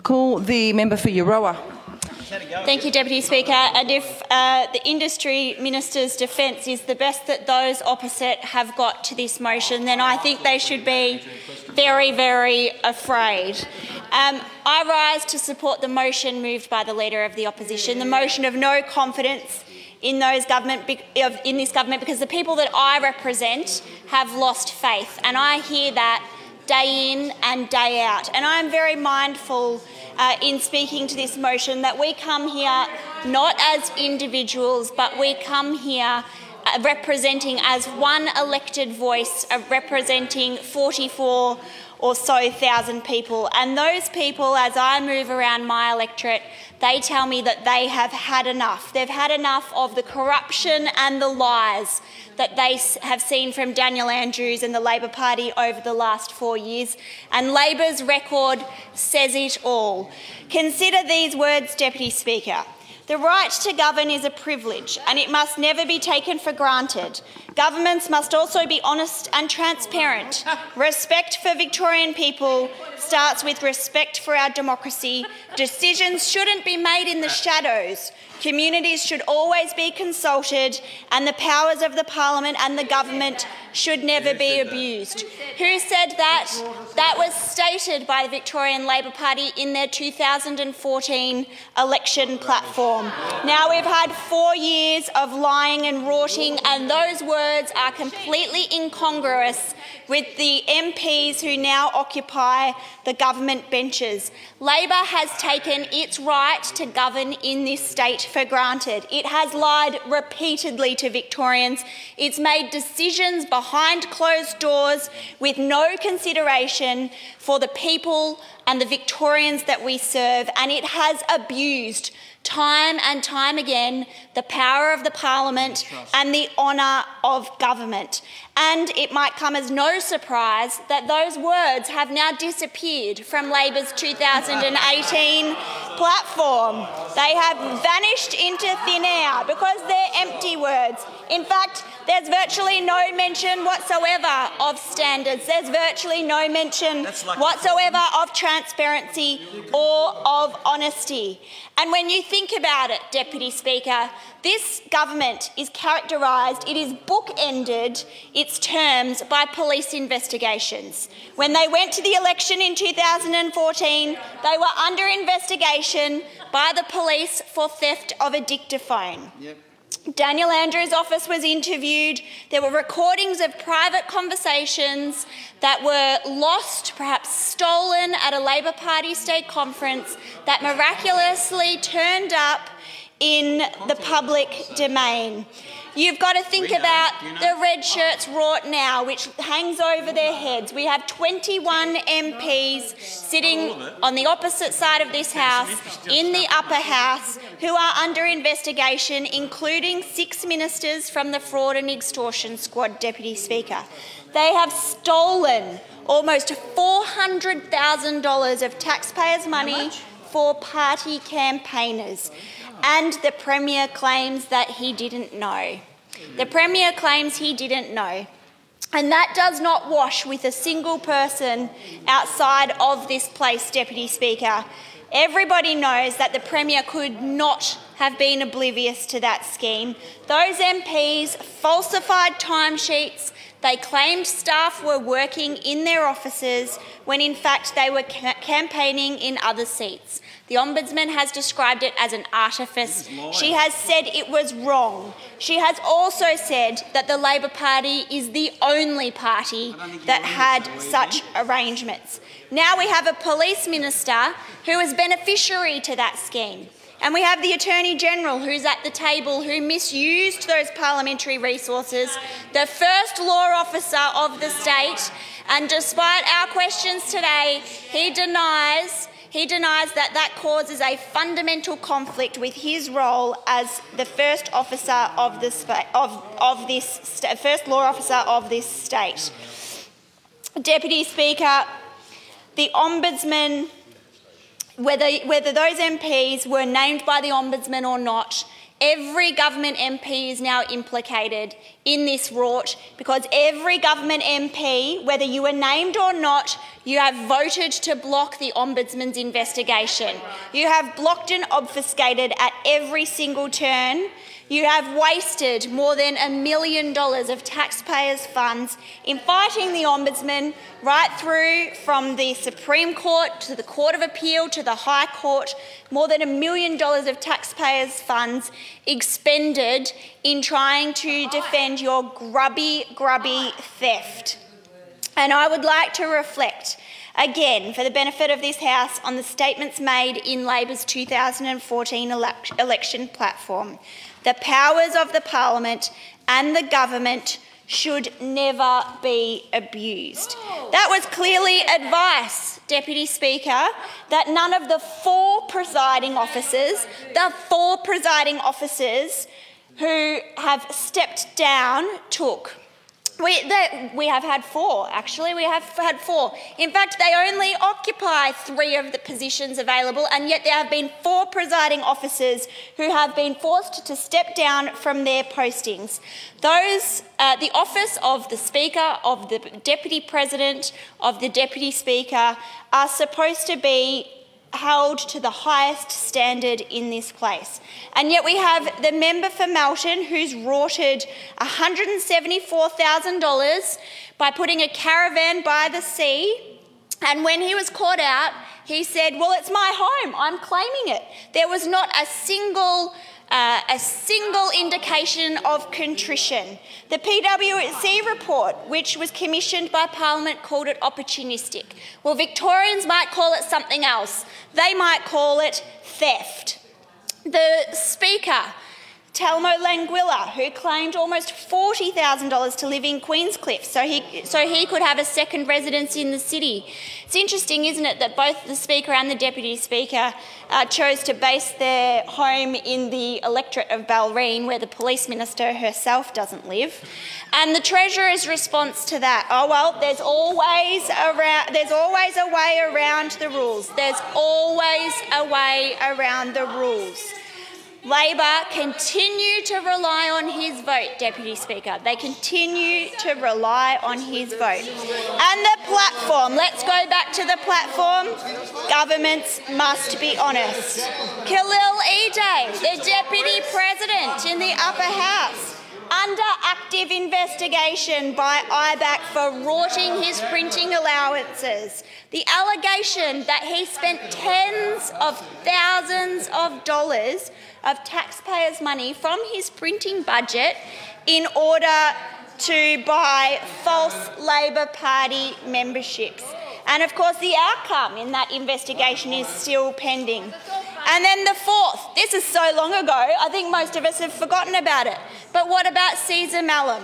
Call the member for Euroa. Thank you, Deputy Speaker. And if the Industry Minister's defence is the best that those opposite have got to this motion, then I think they should be very, very afraid. I rise to support the motion moved by the Leader of the Opposition, the motion of no confidence in this government, because the people that I represent have lost faith, and I hear that day in and day out. And I'm very mindful in speaking to this motion that we come here not as individuals, but we come here representing as one elected voice, representing 44 or so thousand people. And those people, as I move around my electorate, they tell me that they have had enough. They've had enough of the corruption and the lies that they have seen from Daniel Andrews and the Labor Party over the last 4 years. And Labor's record says it all. Consider these words, Deputy Speaker. The right to govern is a privilege and it must never be taken for granted. Governments must also be honest and transparent. Respect for Victorian people starts with respect for our democracy. Decisions shouldn't be made in the shadows. Communities should always be consulted and the powers of the Parliament and the government should never be abused. Who said that? That was stated by the Victorian Labor Party in their 2014 election platform. Now we've had 4 years of lying and rorting, and those words are completely incongruous with the MPs who now occupy the government benches. Labor has taken its right to govern in this state for granted. It has lied repeatedly to Victorians. It's made decisions behind closed doors with no consideration for the people and the Victorians that we serve, and it has abused time and time again the power of the Parliament and the honour of government. And it might come as no surprise that those words have now disappeared from Labor's 2018 platform. They have vanished into thin air because they're empty words. In fact, there's virtually no mention whatsoever of standards. There's virtually no mention whatsoever of transparency or of honesty. And when you think about it, Deputy Speaker, this government is characterised, it is bookended its terms by police investigations. When they went to the election in 2014, they were under investigation by the police for theft of a dictaphone. Yep. Daniel Andrews' office was interviewed. There were recordings of private conversations that were lost, perhaps stolen, at a Labor Party state conference that miraculously turned up in the public domain. You've got to think about the red shirts rort now, which hangs over their heads. We have 21 MPs sitting on the opposite side of this House, in the upper house, who are under investigation, including 6 ministers from the Fraud and Extortion Squad, Deputy Speaker. They have stolen almost $400,000 of taxpayers' money for party campaigners. And the Premier claims that he didn't know. The Premier claims he didn't know. And that does not wash with a single person outside of this place, Deputy Speaker. Everybody knows that the Premier could not have been oblivious to that scheme. Those MPs falsified timesheets. They claimed staff were working in their offices when in fact they were campaigning in other seats. The Ombudsman has described it as an artifice. She has said it was wrong. She has also said that the Labor Party is the only party that had such arrangements. Now we have a police minister who is beneficiary to that scheme. And we have the Attorney-General who's at the table who misused those parliamentary resources, the first law officer of the state, and despite our questions today, he denies that causes a fundamental conflict with his role as the first officer of this first law officer of this state. Deputy Speaker, the Ombudsman, whether those MPs were named by the Ombudsman or not, every government MP is now implicated in this rort, because every government MP, whether you were named or not, you have voted to block the Ombudsman's investigation. You have blocked and obfuscated at every single turn. You have wasted more than $1 million of taxpayers' funds in fighting the Ombudsman right through from the Supreme Court to the Court of Appeal to the High Court. More than $1 million of taxpayers' funds expended in trying to defend your grubby theft. And I would like to reflect again, for the benefit of this House, on the statements made in Labor's 2014 election platform. The powers of the Parliament and the government should never be abused. That was clearly advice, Deputy Speaker, that none of the four presiding officers who have stepped down took. We have had four, actually. We have had four. In fact, they only occupy 3 of the positions available, and yet there have been 4 presiding officers who have been forced to step down from their postings. Those, the office of the Speaker, of the Deputy President, of the Deputy Speaker, are supposed to be held to the highest standard in this place. And yet we have the member for Melton who's rorted $174,000 by putting a caravan by the sea, and when he was caught out, he said, well, it's my home, I'm claiming it. There was not a single indication of contrition. The PwC report, which was commissioned by Parliament, called it opportunistic. Well, Victorians might call it something else. They might call it theft. The Speaker, Telmo Languilla, who claimed almost $40,000 to live in Queenscliff so he could have a second residence in the city. It's interesting, isn't it, that both the Speaker and the Deputy Speaker chose to base their home in the electorate of Balreen, where the Police Minister herself doesn't live. And the Treasurer's response to that, oh well, there's always a way around the rules. There's always a way around the rules. Labor continue to rely on his vote, Deputy Speaker. They continue to rely on his vote. And the platform, let's go back to the platform. Governments must be honest. Khalil Ede, the Deputy President in the Upper House, under active investigation by IBAC for rorting his printing allowances. The allegation that he spent tens of thousands of dollars of taxpayers' money from his printing budget in order to buy false Labor Party memberships. And of course the outcome in that investigation is still pending. And then the fourth, this is so long ago, I think most of us have forgotten about it. But what about Caesar Mallam?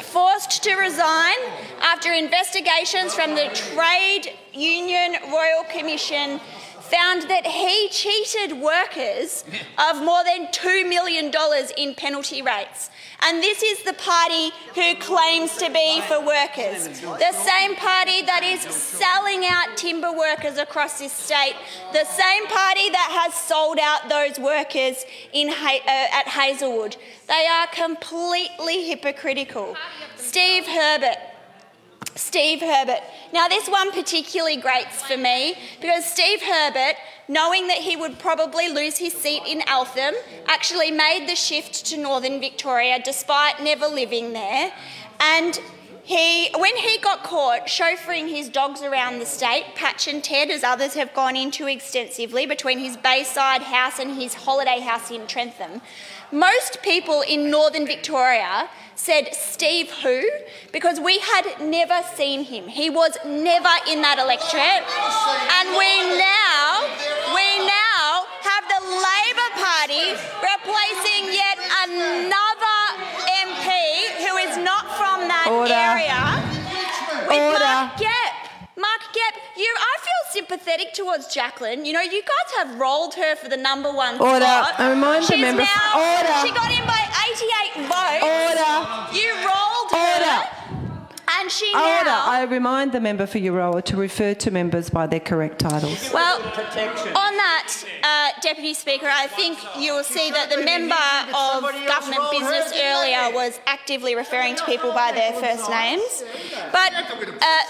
Forced to resign after investigations from the Trade Union Royal Commission found that he cheated workers of more than $2 million in penalty rates. And this is the party who claims to be for workers, the same party that is selling out timber workers across this state, the same party that has sold out those workers at Hazelwood. They are completely hypocritical. Steve Herbert. Now, this one particularly grates for me because Steve Herbert, knowing that he would probably lose his seat in Eltham, actually made the shift to Northern Victoria despite never living there. And when he got caught chauffeuring his dogs around the state, Patch and Ted, as others have gone into extensively, between his Bayside house and his holiday house in Trentham, most people in Northern Victoria said, Steve who? Because we had never seen him. He was never in that electorate. And we now have the Labor Party replacing yet another MP who is not from that area with Mark Gepp. Mark Gepp, I feel sympathetic towards Jacqueline. You know, you guys have rolled her for the #1 spot. I remind the member. She got in by 88 votes. You rolled her. And she Order. now... I remind the member for Euroa to refer to members by their correct titles. Well, on that, Deputy Speaker, I think you will see that the member of Government Business earlier was actively referring to people by their first names. But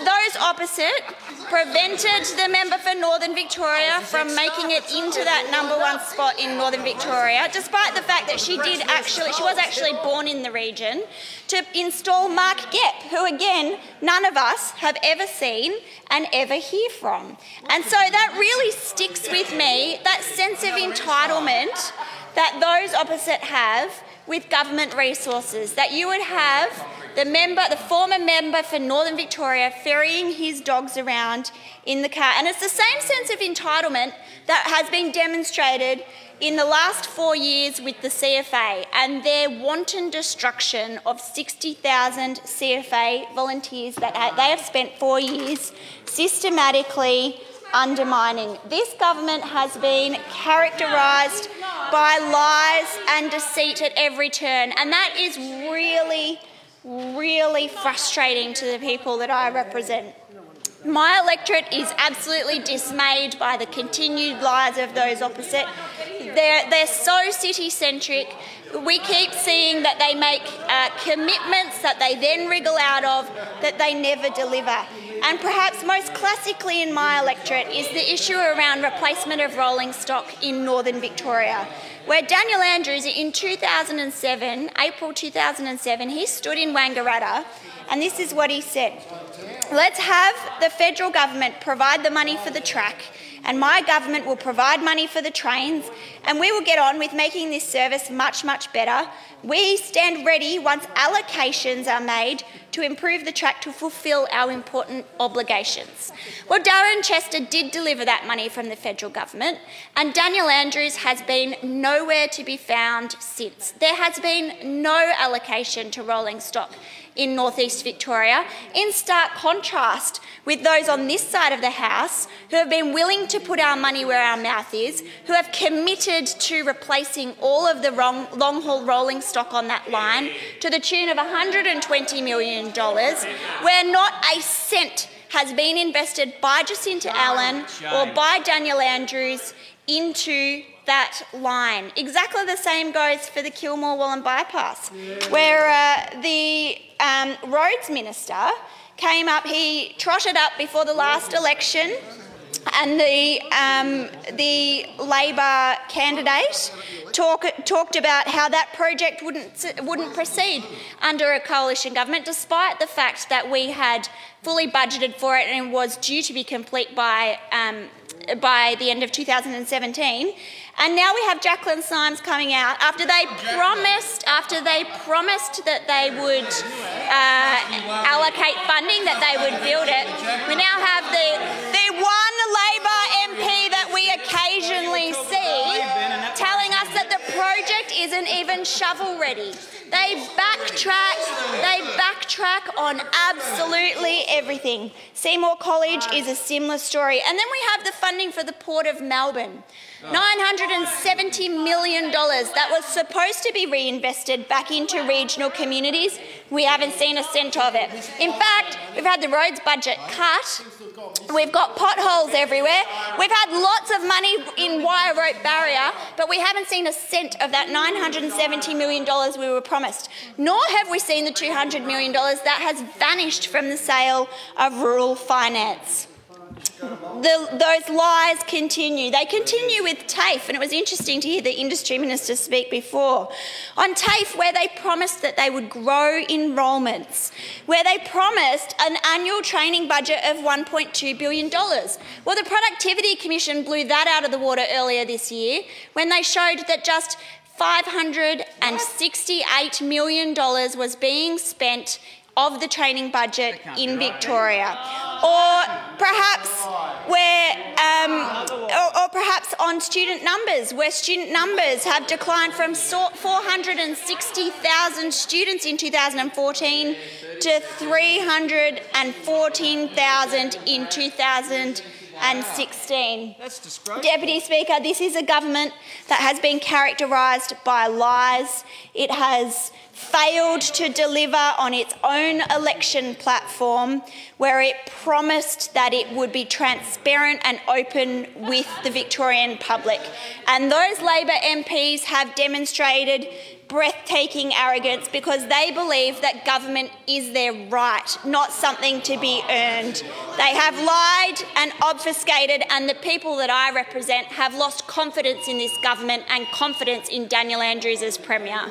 those opposite prevented the member for Northern Victoria from making it into that #1 spot in Northern Victoria, despite the fact that she was actually born in the region, to install Mark Gepp, who again none of us have ever seen and ever hear from. And so that really sticks with me, that sense of entitlement that those opposite have with government resources, that you would have the former member for Northern Victoria ferrying his dogs around in the car. And it's the same sense of entitlement that has been demonstrated in the last 4 years with the CFA and their wanton destruction of 60,000 CFA volunteers that they have spent 4 years systematically undermining. This government has been characterised by lies and deceit at every turn, and that is really, really frustrating to the people that I represent. My electorate is absolutely dismayed by the continued lies of those opposite. They're so city-centric. We keep seeing that they make commitments that they then wriggle out of, that they never deliver. And perhaps most classically in my electorate is the issue around replacement of rolling stock in Northern Victoria, where Daniel Andrews in 2007, April 2007, he stood in Wangaratta and this is what he said: "Let's have the federal government provide the money for the track, and my government will provide money for the trains, and we will get on with making this service much, much better. We stand ready once allocations are made to improve the track to fulfil our important obligations." Well, Darren Chester did deliver that money from the federal government, and Daniel Andrews has been nowhere to be found since. There has been no allocation to rolling stock in North-East Victoria, in stark contrast with those on this side of the House who have been willing to put our money where our mouth is, who have committed to replacing all of the long-haul rolling stock on that line to the tune of $120 million, where not a cent has been invested by Jacinta Allen or by Daniel Andrews into that line. Exactly the same goes for the Kilmore-Wallen bypass, where the roads minister came up, he trotted up before the last election, and the Labor candidate talked about how that project wouldn't proceed under a coalition government, despite the fact that we had fully budgeted for it and it was due to be complete by the end of 2017. And now we have Jacqueline Symes coming out after they promised that they would allocate funding, that they would build it. We now have the one Labor MP that we occasionally see telling us that the project isn't even shovel ready. They backtrack on absolutely everything. Seymour College is a similar story. And then we have the funding for the Port of Melbourne. $970 million that was supposed to be reinvested back into regional communities. We haven't seen a cent of it. In fact, we've had the roads budget cut. We've got potholes everywhere. We've had lots of money in wire rope barrier, but we haven't seen a cent of that $970 million we were promised. Nor have we seen the $200 million that has vanished from the sale of rural finance. Those lies continue. They continue with TAFE, and it was interesting to hear the industry minister speak before. On TAFE, where they promised that they would grow enrolments, where they promised an annual training budget of $1.2 billion. Well, the Productivity Commission blew that out of the water earlier this year when they showed that just $568 million was being spent of the training budget in Victoria, or perhaps on student numbers, where student numbers have declined from 460,000 students in 2014 to 314,000 in 2018. 2016. That's disgraceful. Deputy Speaker, this is a government that has been characterised by lies. It has failed to deliver on its own election platform, where it promised that it would be transparent and open with the Victorian public. And those Labor MPs have demonstrated breathtaking arrogance because they believe that government is their right, not something to be earned. They have lied and obfuscated, and the people that I represent have lost confidence in this government and confidence in Daniel Andrews as Premier.